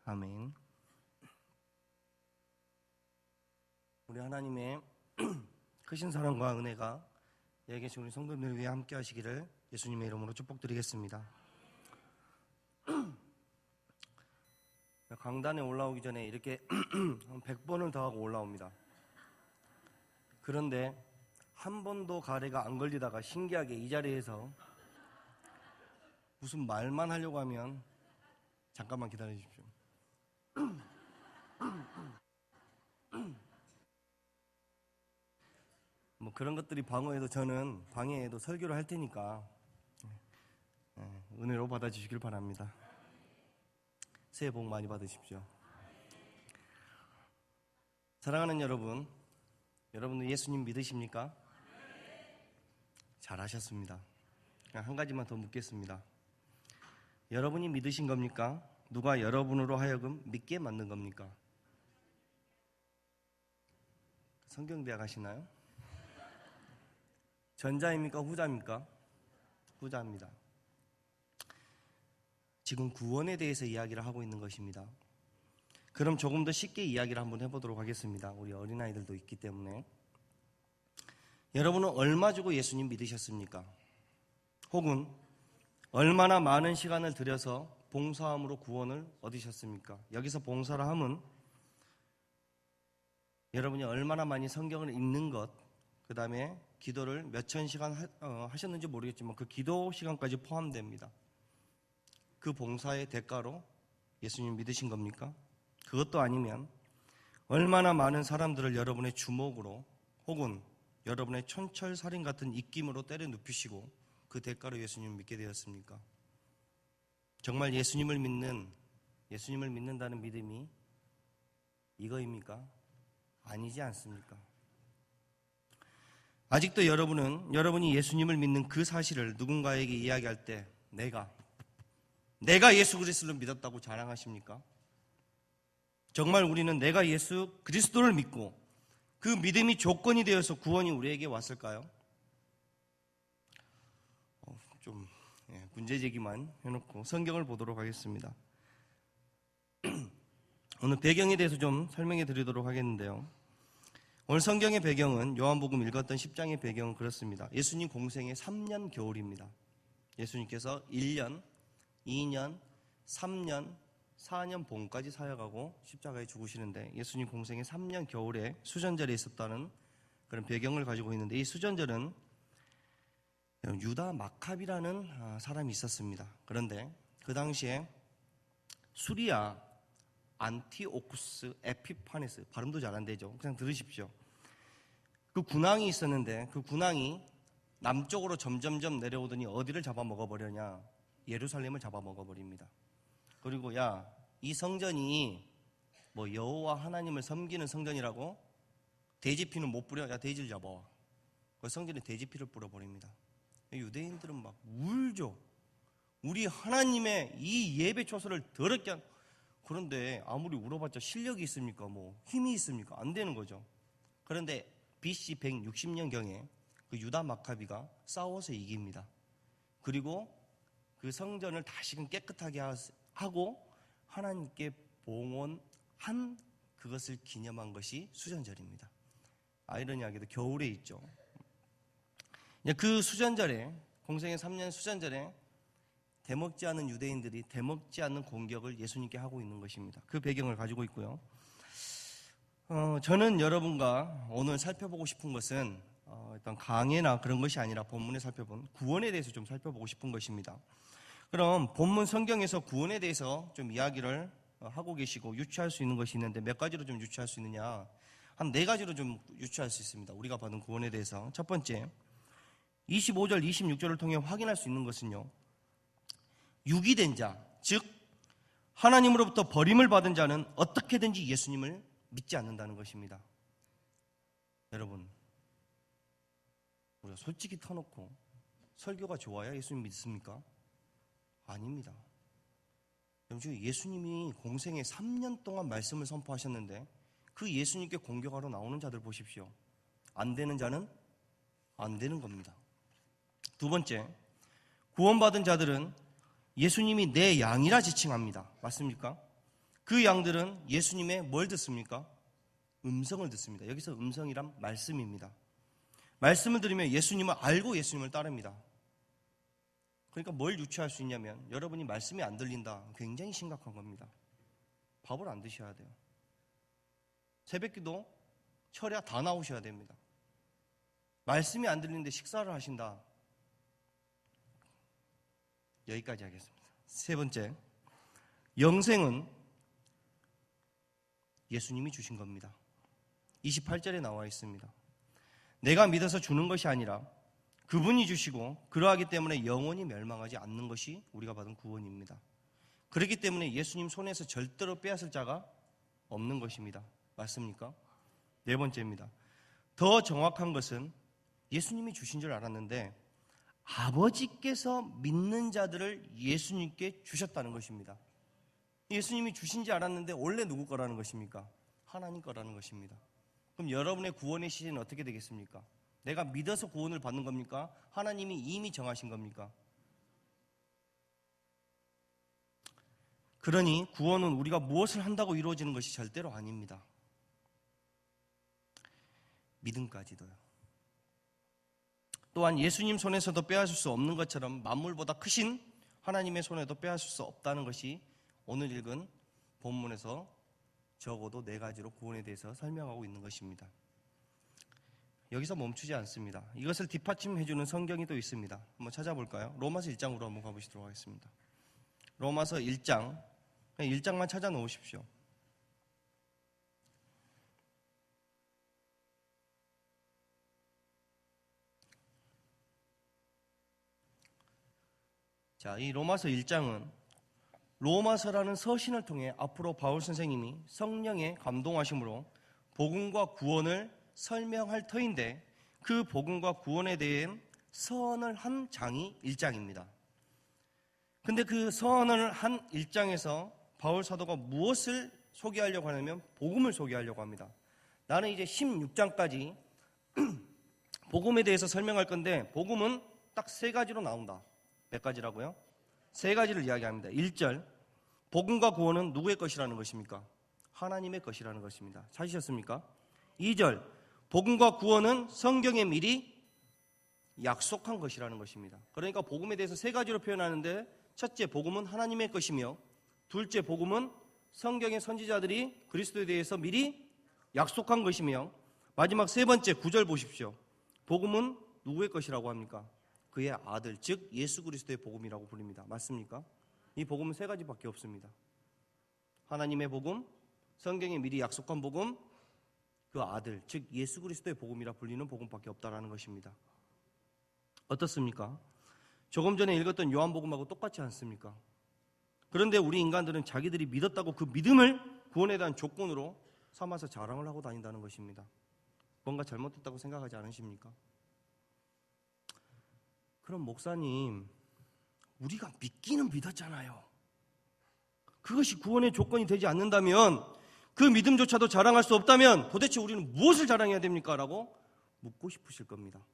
아멘. 우리 하나님의 크신 사랑과 은혜가 여기 계신 우리 성도님들 위해 함께 하시기를 예수님의 이름으로 축복드리겠습니다. 강단에 올라오기 전에 이렇게 한 100번을 더 하고 올라옵니다. 그런데 한 번도 가래가 안 걸리다가 신기하게 이 자리에서 무슨 말만 하려고 하면 잠깐만 기다려 주십시오. 뭐 그런 것들이 저는 방해해도 설교를 할 테니까 은혜로 받아주시길 바랍니다. 새해 복 많이 받으십시오. 사랑하는 여러분, 여러분들 예수님 믿으십니까? 잘하셨습니다. 그냥 한 가지만 더 묻겠습니다. 여러분이 믿으신 겁니까? 누가 여러분으로 하여금 믿게 만든 겁니까? 성경대학 하시나요? 전자입니까? 후자입니까? 후자입니다. 지금 구원에 대해서 이야기를 하고 있는 것입니다. 그럼 조금 더 쉽게 이야기를 한번 해보도록 하겠습니다. 우리 어린아이들도 있기 때문에. 여러분은 얼마 주고 예수님 믿으셨습니까? 혹은 얼마나 많은 시간을 들여서 봉사함으로 구원을 얻으셨습니까? 여기서 봉사를 함은 여러분이 얼마나 많이 성경을 읽는 것, 그 다음에 기도를 몇천 시간 하셨는지 모르겠지만 그 기도 시간까지 포함됩니다. 그 봉사의 대가로 예수님 믿으신 겁니까? 그것도 아니면 얼마나 많은 사람들을 여러분의 주먹으로 혹은 여러분의 촌철살인 같은 입김으로 때려 눕히시고 그 대가로 예수님을 믿게 되었습니까? 정말 예수님을 믿는다는 믿음이 이거입니까? 아니지 않습니까? 아직도 여러분이 예수님을 믿는 그 사실을 누군가에게 이야기할 때 내가 예수 그리스도를 믿었다고 자랑하십니까? 정말 우리는 내가 예수 그리스도를 믿고 그 믿음이 조건이 되어서 구원이 우리에게 왔을까요? 좀 문제제기만 해놓고 성경을 보도록 하겠습니다. 오늘 배경에 대해서 좀 설명해 드리도록 하겠는데요. 오늘 성경의 배경은 요한복음 읽었던 10장의 배경은 그렇습니다. 예수님 공생의 3년 겨울입니다. 예수님께서 1년, 2년, 3년, 4년 봄까지 사역하고 십자가에 죽으시는데 예수님 공생의 3년 겨울에 수전절에 있었다는 그런 배경을 가지고 있는데 이 수전절은 유다 마캅이라는 사람이 있었습니다. 그런데 그 당시에 수리아 안티오쿠스 에피파네스, 발음도 잘 안 되죠. 그냥 들으십시오. 그 군왕이 있었는데 그 군왕이 남쪽으로 점점점 내려오더니 어디를 잡아먹어버려냐? 예루살렘을 잡아먹어버립니다. 그리고 이 성전이 뭐 여호와 하나님을 섬기는 성전이라고 돼지피는 못 뿌려? 돼지를 잡아와. 그 성전에 돼지피를 뿌려버립니다. 유대인들은 막 울죠. 우리 하나님의 이 예배 초소를 더럽게 한. 그런데 아무리 울어봤자 실력이 있습니까? 뭐 힘이 있습니까? 안 되는 거죠. 그런데 BC 160년경에 그 유다 마카비가 싸워서 이깁니다. 그리고 그 성전을 다시금 깨끗하게 하고 하나님께 봉헌한 그것을 기념한 것이 수전절입니다. 아이러니하게도 겨울에 있죠. 그 수전절에, 공생의 3년 수전절에 대먹지 않은 유대인들이 대먹지 않는 공격을 예수님께 하고 있는 것입니다. 그 배경을 가지고 있고요. 저는 여러분과 오늘 살펴보고 싶은 것은 어떤 강해나 그런 것이 아니라 본문에 살펴본 구원에 대해서 좀 살펴보고 싶은 것입니다. 그럼 본문 성경에서 구원에 대해서 좀 이야기를 하고 계시고 유추할 수 있는 것이 있는데 몇 가지로 좀 유추할 수 있느냐? 한 4가지로 좀 유추할 수 있습니다. 우리가 받은 구원에 대해서. 첫 번째, 25절, 26절을 통해 확인할 수 있는 것은요, 유기된 자, 즉 하나님으로부터 버림을 받은 자는 어떻게든지 예수님을 믿지 않는다는 것입니다. 여러분, 우리가 솔직히 터놓고 설교가 좋아야 예수님 믿습니까? 아닙니다. 여러분, 예수님이 공생에 3년 동안 말씀을 선포하셨는데 그 예수님께 공격하러 나오는 자들 보십시오. 안 되는 자는 안 되는 겁니다. 두 번째, 구원받은 자들은 예수님이 내 양이라 지칭합니다. 맞습니까? 그 양들은 예수님의 뭘 듣습니까? 음성을 듣습니다. 여기서 음성이란 말씀입니다. 말씀을 들으면 예수님을 알고 예수님을 따릅니다. 그러니까 뭘 유추할 수 있냐면 여러분이 말씀이 안 들린다. 굉장히 심각한 겁니다. 밥을 안 드셔야 돼요. 새벽기도 철야 다 나오셔야 됩니다. 말씀이 안 들리는데 식사를 하신다. 여기까지 하겠습니다. 세 번째, 영생은 예수님이 주신 겁니다. 28절에 나와 있습니다. 내가 믿어서 주는 것이 아니라 그분이 주시고 그러하기 때문에 영원히 멸망하지 않는 것이 우리가 받은 구원입니다. 그렇기 때문에 예수님 손에서 절대로 빼앗을 자가 없는 것입니다. 맞습니까? 네 번째입니다. 더 정확한 것은 예수님이 주신 줄 알았는데 아버지께서 믿는 자들을 예수님께 주셨다는 것입니다. 예수님이 주신지 알았는데 원래 누구 거라는 것입니까? 하나님 거라는 것입니다. 그럼 여러분의 구원의 시즌은 어떻게 되겠습니까? 내가 믿어서 구원을 받는 겁니까? 하나님이 이미 정하신 겁니까? 그러니 구원은 우리가 무엇을 한다고 이루어지는 것이 절대로 아닙니다. 믿음까지도요. 또한 예수님 손에서도 빼앗을 수 없는 것처럼 만물보다 크신 하나님의 손에도 빼앗을 수 없다는 것이 오늘 읽은 본문에서 적어도 네 가지로 구원에 대해서 설명하고 있는 것입니다. 여기서 멈추지 않습니다. 이것을 뒷받침해주는 성경이 또 있습니다. 한번 찾아볼까요? 로마서 1장으로 한번 가보시도록 하겠습니다. 로마서 1장, 1장만 찾아 놓으십시오. 자, 이 로마서 1장은 로마서라는 서신을 통해 앞으로 바울 선생님이 성령의 감동하심으로 복음과 구원을 설명할 터인데 그 복음과 구원에 대해 서언을 한 장이 1장입니다. 근데 그 서언을 한 1장에서 바울 사도가 무엇을 소개하려고 하냐면 복음을 소개하려고 합니다. 나는 이제 16장까지 복음에 대해서 설명할 건데 복음은 딱 세 가지로 나온다. 몇 가지라고요? 세 가지를 이야기합니다. 1절, 복음과 구원은 누구의 것이라는 것입니까? 하나님의 것이라는 것입니다. 찾으셨습니까? 2절, 복음과 구원은 성경에 미리 약속한 것이라는 것입니다. 그러니까 복음에 대해서 세 가지로 표현하는데 첫째, 복음은 하나님의 것이며 둘째, 복음은 성경의 선지자들이 그리스도에 대해서 미리 약속한 것이며 마지막 세 번째, 9절 보십시오. 복음은 누구의 것이라고 합니까? 그의 아들, 즉 예수 그리스도의 복음이라고 부릅니다. 맞습니까? 이 복음은 세 가지밖에 없습니다. 하나님의 복음, 성경에 미리 약속한 복음, 그 아들, 즉 예수 그리스도의 복음이라 불리는 복음밖에 없다라는 것입니다. 어떻습니까? 조금 전에 읽었던 요한복음하고 똑같지 않습니까? 그런데 우리 인간들은 자기들이 믿었다고 그 믿음을 구원에 대한 조건으로 삼아서 자랑을 하고 다닌다는 것입니다. 뭔가 잘못됐다고 생각하지 않으십니까? 그럼 목사님, 우리가 믿기는 믿었잖아요. 그것이 구원의 조건이 되지 않는다면, 그 믿음조차도 자랑할 수 없다면 도대체 우리는 무엇을 자랑해야 됩니까? 라고 묻고 싶으실 겁니다.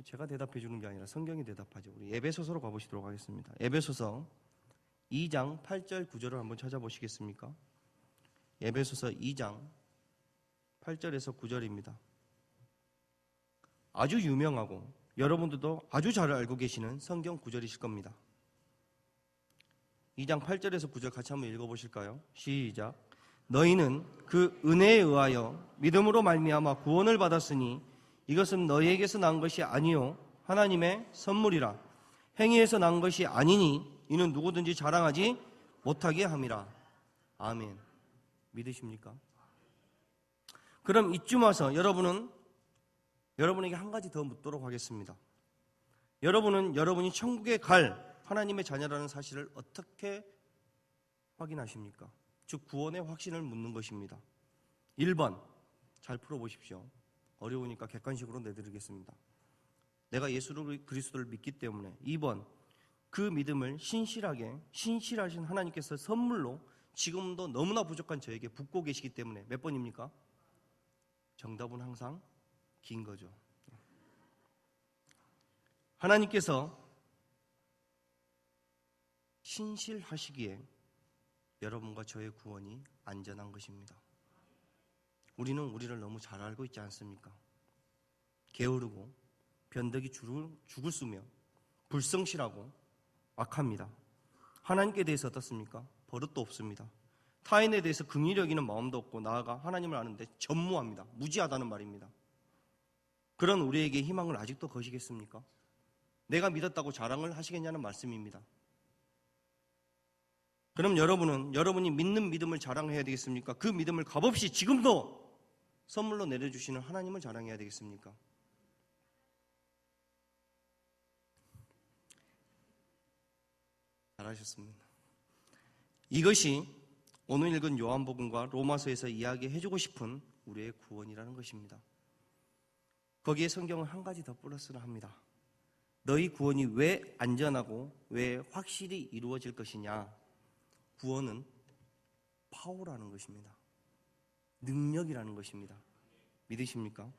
제가 대답해 주는 게 아니라 성경이 대답하죠. 우리 에베소서로 가보시도록 하겠습니다. 에베소서 2장 8절 9절을 한번 찾아보시겠습니까? 에베소서 2장 8절에서 9절입니다. 아주 유명하고 여러분들도 아주 잘 알고 계시는 성경 구절이실 겁니다. 2장 8절에서 9절 같이 한번 읽어보실까요? 시작. 너희는 그 은혜에 의하여 믿음으로 말미암아 구원을 받았으니 이것은 너희에게서 난 것이 아니요 하나님의 선물이라. 행위에서 난 것이 아니니 이는 누구든지 자랑하지 못하게 함이라. 아멘. 믿으십니까? 그럼 이쯤 와서 여러분에게 한 가지 더 묻도록 하겠습니다. 여러분이 천국에 갈 하나님의 자녀라는 사실을 어떻게 확인하십니까? 즉 구원의 확신을 묻는 것입니다. 1번, 잘 풀어보십시오. 어려우니까 객관식으로 내드리겠습니다. 내가 예수 그리스도를 믿기 때문에. 2번, 그 믿음을 신실하신 하나님께서 선물로 지금도 너무나 부족한 저에게 붓고 계시기 때문에. 몇 번입니까? 정답은 항상 긴 거죠. 하나님께서 신실하시기에 여러분과 저의 구원이 안전한 것입니다. 우리는 우리를 너무 잘 알고 있지 않습니까? 게으르고 변덕이 죽을 쓰며 불성실하고 악합니다. 하나님께 대해서 어떻습니까? 버릇도 없습니다. 타인에 대해서 긍휼히 여기는 마음도 없고 나아가 하나님을 아는데 전무합니다. 무지하다는 말입니다. 그런 우리에게 희망을 아직도 거시겠습니까? 내가 믿었다고 자랑을 하시겠냐는 말씀입니다. 그럼 여러분이 믿는 믿음을 자랑해야 되겠습니까? 그 믿음을 값없이 지금도 선물로 내려주시는 하나님을 자랑해야 되겠습니까? 잘하셨습니다. 이것이 오늘 읽은 요한복음과 로마서에서 이야기해주고 싶은 우리의 구원이라는 것입니다. 거기에 성경은 한 가지 더 플러스를 합니다. 너희 구원이 왜 안전하고 왜 확실히 이루어질 것이냐? 구원은 파워라는 것입니다. 능력이라는 것입니다. 믿으십니까?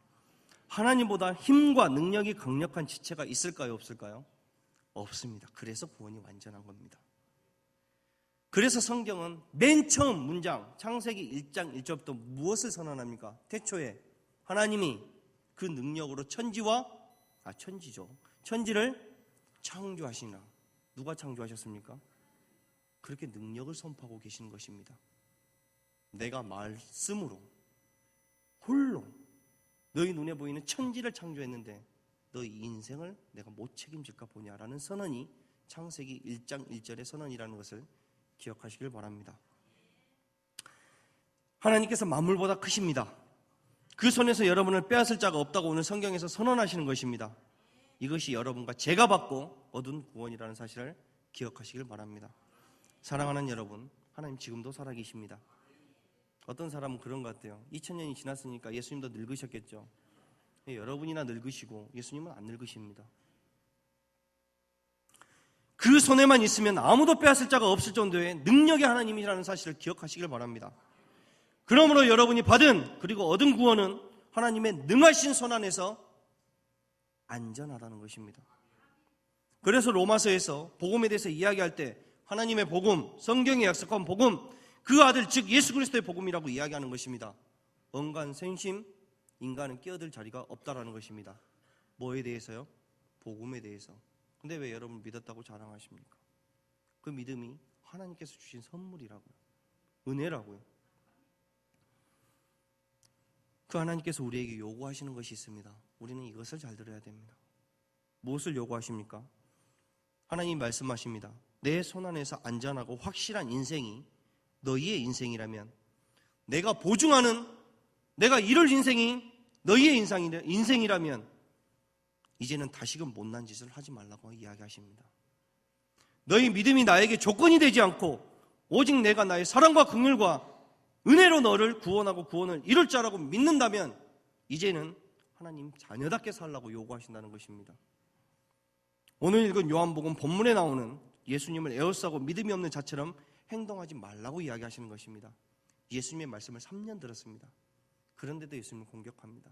하나님보다 힘과 능력이 강력한 지체가 있을까요? 없을까요? 없습니다. 그래서 구원이 완전한 겁니다. 그래서 성경은 맨 처음 문장 창세기 1장 1절부터 무엇을 선언합니까? 태초에 하나님이 그 능력으로 천지를 창조하시나. 누가 창조하셨습니까? 그렇게 능력을 선포하고 계시는 것입니다. 내가 말씀으로 홀로 너희 눈에 보이는 천지를 창조했는데 너희 인생을 내가 못 책임질까 보냐라는 선언이 창세기 1장 1절의 선언이라는 것을 기억하시길 바랍니다. 하나님께서 만물보다 크십니다. 그 손에서 여러분을 빼앗을 자가 없다고 오늘 성경에서 선언하시는 것입니다. 이것이 여러분과 제가 받고 얻은 구원이라는 사실을 기억하시길 바랍니다. 사랑하는 여러분, 하나님 지금도 살아계십니다. 어떤 사람은 그런 것 같아요. 2000년이 지났으니까 예수님도 늙으셨겠죠. 여러분이나 늙으시고 예수님은 안 늙으십니다. 그 손에만 있으면 아무도 빼앗을 자가 없을 정도의 능력의 하나님이라는 사실을 기억하시길 바랍니다. 그러므로 여러분이 받은 그리고 얻은 구원은 하나님의 능하신 손 안에서 안전하다는 것입니다. 그래서 로마서에서 복음에 대해서 이야기할 때 하나님의 복음, 성경에 약속한 복음, 그 아들 즉 예수 그리스도의 복음이라고 이야기하는 것입니다. 언간생심, 인간은 끼어들 자리가 없다라는 것입니다. 뭐에 대해서요? 복음에 대해서. 근데 왜 여러분 믿었다고 자랑하십니까? 그 믿음이 하나님께서 주신 선물이라고요. 은혜라고요. 그 하나님께서 우리에게 요구하시는 것이 있습니다. 우리는 이것을 잘 들어야 됩니다. 무엇을 요구하십니까? 하나님이 말씀하십니다. 내 손 안에서 안전하고 확실한 인생이 너희의 인생이라면, 내가 보증하는, 내가 이룰 인생이 너희의 인생이라면 이제는 다시금 못난 짓을 하지 말라고 이야기하십니다. 너희 믿음이 나에게 조건이 되지 않고 오직 내가 나의 사랑과 긍휼과 은혜로 너를 구원하고 구원을 이룰 자라고 믿는다면 이제는 하나님 자녀답게 살라고 요구하신다는 것입니다. 오늘 읽은 요한복음 본문에 나오는 예수님을 에워싸고 믿음이 없는 자처럼 행동하지 말라고 이야기하시는 것입니다. 예수님의 말씀을 3년 들었습니다. 그런데도 예수님을 공격합니다.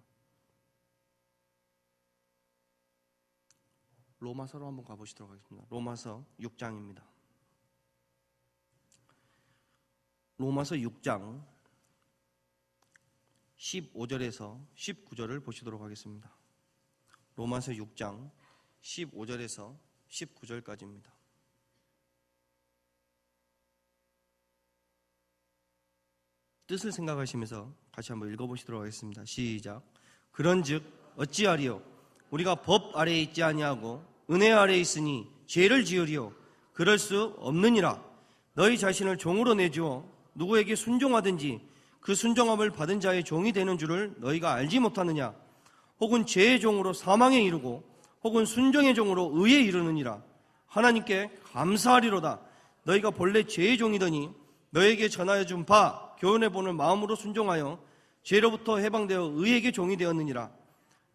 로마서로 한번 가보시도록 하겠습니다. 로마서 6장입니다. 로마서 6장 15절에서 19절을 보시도록 하겠습니다. 로마서 6장 15절에서 19절까지입니다. 뜻을 생각하시면서 같이 한번 읽어보시도록 하겠습니다. 시작. 그런즉 어찌하리요? 우리가 법 아래에 있지 아니하고 은혜 아래에 있으니 죄를 지으리요? 그럴 수 없느니라. 너희 자신을 종으로 내주어 누구에게 순종하든지 그 순종함을 받은 자의 종이 되는 줄을 너희가 알지 못하느냐? 혹은 죄의 종으로 사망에 이르고 혹은 순종의 종으로 의에 이르느니라. 하나님께 감사하리로다. 너희가 본래 죄의 종이더니 너희에게 전하여 준 바 교훈해 보는 마음으로 순종하여 죄로부터 해방되어 의에게 종이 되었느니라.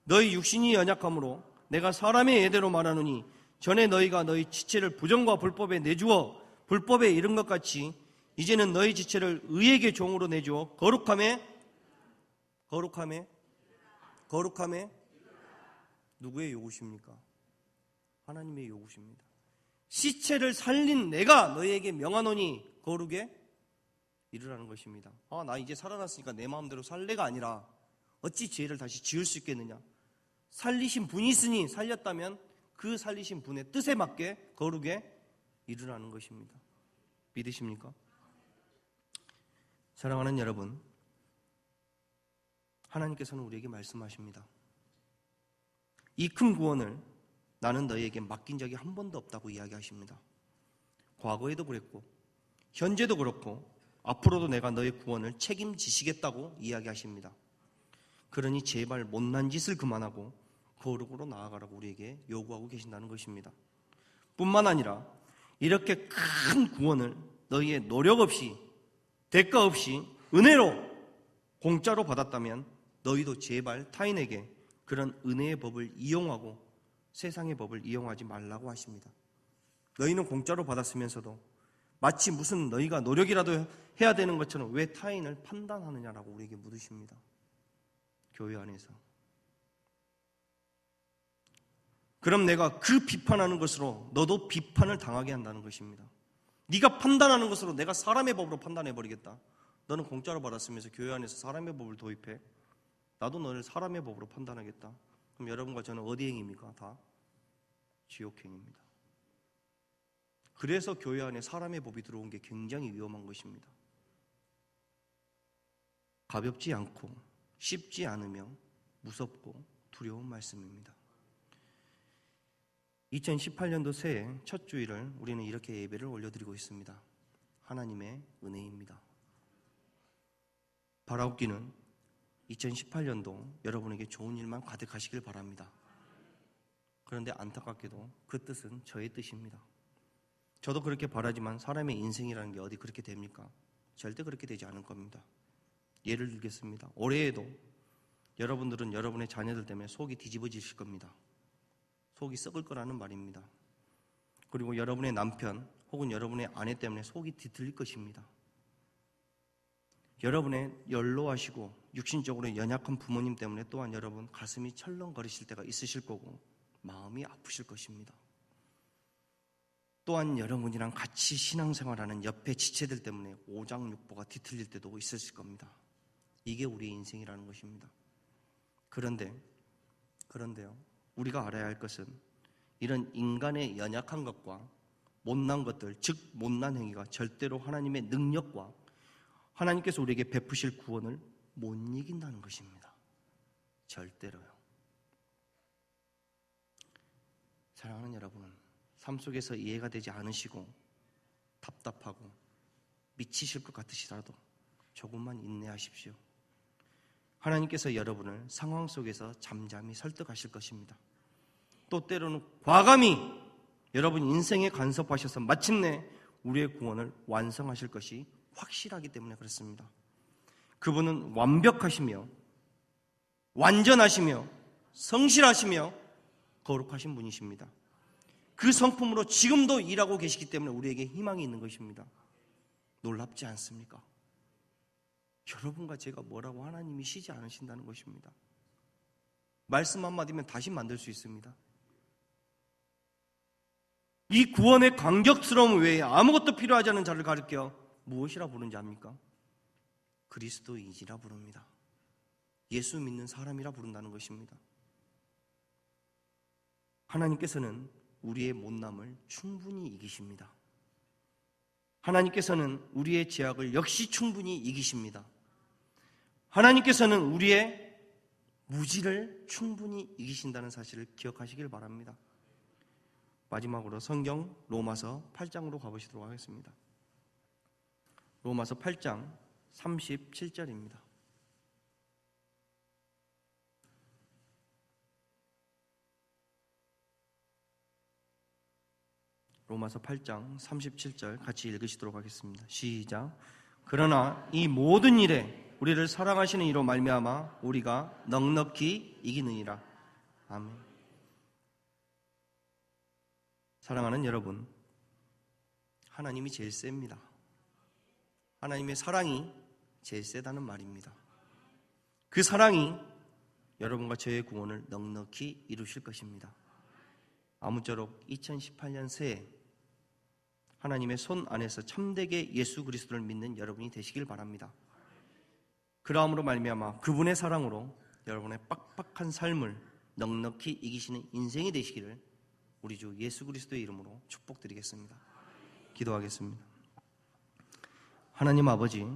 너희 육신이 연약함으로 내가 사람의 예대로 말하노니 전에 너희가 너희 지체를 부정과 불법에 내주어 불법에 이른 것 같이 이제는 너희 지체를 의에게 종으로 내주어 거룩함에 누구의 요구십니까? 하나님의 요구십니다. 시체를 살린 내가 너희에게 명하노니 거룩에 이루라는 것입니다. 나 이제 살아났으니까 내 마음대로 살래가 아니라 어찌 죄를 다시 지을 수 있겠느냐. 살리신 분이 있으니 살렸다면 그 살리신 분의 뜻에 맞게 거룩에 이루라는 것입니다. 믿으십니까? 사랑하는 여러분, 하나님께서는 우리에게 말씀하십니다. 이 큰 구원을 나는 너희에게 맡긴 적이 한 번도 없다고 이야기하십니다. 과거에도 그랬고 현재도 그렇고 앞으로도 내가 너의 구원을 책임지시겠다고 이야기하십니다. 그러니 제발 못난 짓을 그만하고 거룩으로 나아가라고 우리에게 요구하고 계신다는 것입니다. 뿐만 아니라 이렇게 큰 구원을 너희의 노력 없이 대가 없이 은혜로 공짜로 받았다면 너희도 제발 타인에게 그런 은혜의 법을 이용하고 세상의 법을 이용하지 말라고 하십니다. 너희는 공짜로 받았으면서도 마치 무슨 너희가 노력이라도 해야 되는 것처럼 왜 타인을 판단하느냐라고 우리에게 묻으십니다. 교회 안에서. 그럼 내가 그 비판하는 것으로 너도 비판을 당하게 한다는 것입니다. 네가 판단하는 것으로 내가 사람의 법으로 판단해버리겠다. 너는 공짜로 받았으면서 교회 안에서 사람의 법을 도입해. 나도 너를 사람의 법으로 판단하겠다. 그럼 여러분과 저는 어디 행입니까? 다 지옥행입니다. 그래서 교회 안에 사람의 법이 들어온 게 굉장히 위험한 것입니다. 가볍지 않고 쉽지 않으며 무섭고 두려운 말씀입니다. 2018년도 새해 첫 주일을 우리는 이렇게 예배를 올려드리고 있습니다. 하나님의 은혜입니다. 바라옵기는 2018년도 여러분에게 좋은 일만 가득하시길 바랍니다. 그런데 안타깝게도 그 뜻은 저의 뜻입니다. 저도 그렇게 바라지만 사람의 인생이라는 게 어디 그렇게 됩니까? 절대 그렇게 되지 않을 겁니다. 예를 들겠습니다. 올해에도 여러분들은 여러분의 자녀들 때문에 속이 뒤집어지실 겁니다. 속이 썩을 거라는 말입니다. 그리고 여러분의 남편 혹은 여러분의 아내 때문에 속이 뒤틀릴 것입니다. 여러분의 연로하시고 육신적으로 연약한 부모님 때문에 또한 여러분 가슴이 철렁거리실 때가 있으실 거고 마음이 아프실 것입니다. 또한 여러분이랑 같이 신앙생활하는 옆에 지체들 때문에 오장육부가 뒤틀릴 때도 있으실 겁니다. 이게 우리의 인생이라는 것입니다. 그런데요, 우리가 알아야 할 것은 이런 인간의 연약한 것과 못난 것들, 즉 못난 행위가 절대로 하나님의 능력과 하나님께서 우리에게 베푸실 구원을 못 이긴다는 것입니다. 절대로요. 사랑하는 여러분, 삶 속에서 이해가 되지 않으시고 답답하고 미치실 것 같으시더라도 조금만 인내하십시오. 하나님께서 여러분을 상황 속에서 잠잠히 설득하실 것입니다. 또 때로는 과감히 여러분 인생에 간섭하셔서 마침내 우리의 구원을 완성하실 것이 확실하기 때문에 그렇습니다. 그분은 완벽하시며 완전하시며 성실하시며 거룩하신 분이십니다. 그 성품으로 지금도 일하고 계시기 때문에 우리에게 희망이 있는 것입니다. 놀랍지 않습니까? 여러분과 제가 뭐라고 하나님이 쉬지 않으신다는 것입니다. 말씀 한마디면 다시 만들 수 있습니다. 이 구원의 감격스러움 외에 아무것도 필요하지 않은 자를 가리켜 무엇이라 부르는지 압니까? 그리스도인이라 부릅니다. 예수 믿는 사람이라 부른다는 것입니다. 하나님께서는 우리의 못남을 충분히 이기십니다. 하나님께서는 우리의 죄악을 역시 충분히 이기십니다. 하나님께서는 우리의 무지를 충분히 이기신다는 사실을 기억하시길 바랍니다. 마지막으로 성경 로마서 8장으로 가보시도록 하겠습니다. 로마서 8장 37절입니다. 로마서 8장 37절 같이 읽으시도록 하겠습니다. 시작. 그러나 이 모든 일에 우리를 사랑하시는 이로 말미암아 우리가 넉넉히 이기느니라. 아멘. 사랑하는 여러분, 하나님이 제일 셉니다. 하나님의 사랑이 제일 세다는 말입니다. 그 사랑이 여러분과 저의 구원을 넉넉히 이루실 것입니다. 아무쪼록 2018년 새해 하나님의 손 안에서 참되게 예수 그리스도를 믿는 여러분이 되시길 바랍니다. 그러함으로 말미암아 그분의 사랑으로 여러분의 빡빡한 삶을 넉넉히 이기시는 인생이 되시기를 우리 주 예수 그리스도의 이름으로 축복드리겠습니다. 기도하겠습니다. 하나님 아버지,